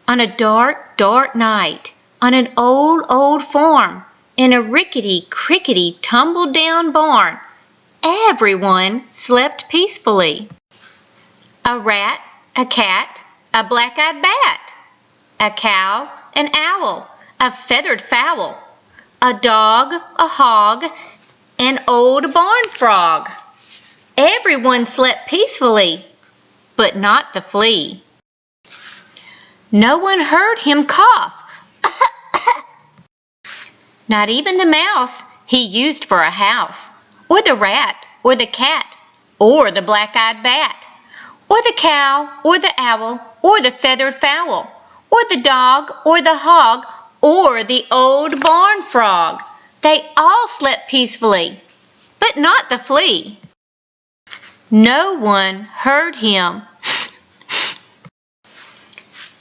On a dark, dark night, on an old, old farm, in a rickety, crickety, tumble-down barn, everyone slept peacefully. A rat, a cat, a black-eyed bat, a cow, an owl, a feathered fowl, a dog, a hog, an old barn frog. Everyone slept peacefully, but not the flea. No one heard him cough. Not even the mouse he used for a house, or the rat, or the cat, or the black-eyed bat, or the cow, or the owl, or the feathered fowl, or the dog, or the hog, or the old barn frog. They all slept peacefully, but not the flea. No one heard him.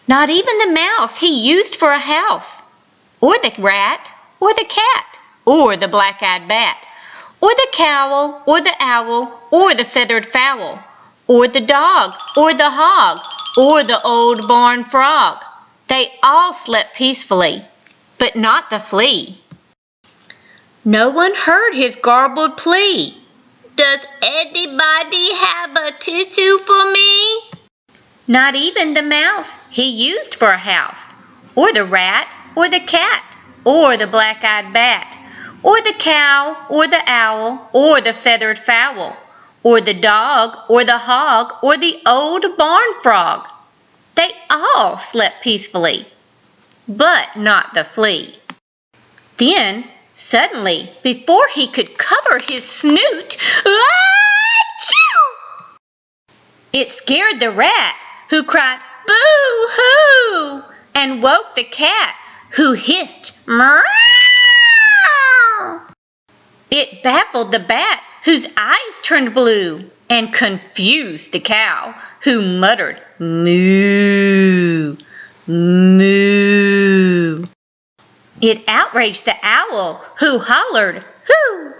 Not even the mouse he used for a house, or the rat, or the cat, or the black-eyed bat, or the cow, or the owl, or the feathered fowl, or the dog, or the hog, or the old barn frog. They all slept peacefully, but not the flea. No one heard his garbled plea. "Does anybody have a tissue for me?" Not even the mouse he used for a house, or the rat, or the cat, or the black-eyed bat, or the cow, or the owl, or the feathered fowl, or the dog, or the hog, or the old barn frog. They all slept peacefully, but not the flea. Then, suddenly, before he could cover his snoot, achoo! It scared the rat, who cried, "Boo-hoo!" and woke the cat, who hissed, "Meow!" It baffled the bat, whose eyes turned blue, and confused the cow, who muttered, "Moo, moo." It outraged the owl, who hollered, "Hoo,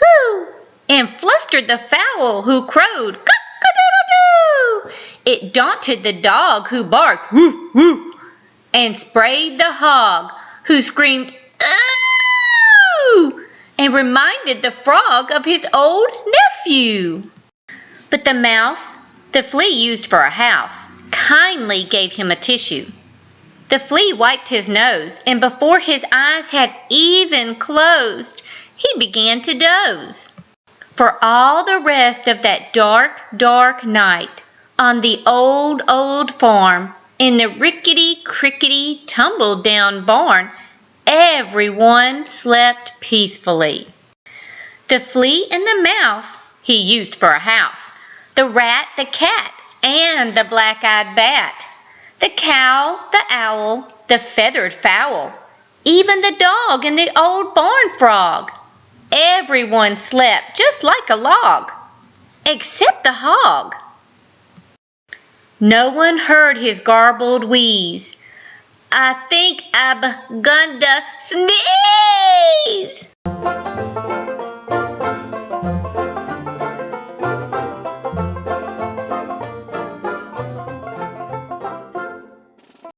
hoo!" and flustered the fowl, who crowed, "Cock-a-doodle-doo!" It daunted the dog, who barked, "Woof, woof!" and sprayed the hog, who screamed, "Ooh!" and reminded the frog of his old nephew. But the mouse the flea used for a house kindly gave him a tissue. The flea wiped his nose, and before his eyes had even closed, he began to doze. For all the rest of that dark, dark night, on the old, old farm, in the rickety, crickety, tumble-down barn, everyone slept peacefully. The flea and the mouse he used for a house, the rat, the cat, and the black-eyed bat, the cow, the owl, the feathered fowl, even the dog and the old barn frog. Everyone slept just like a log, except the hog. No one heard his garbled wheeze. "I think I'm gonna sneeze!"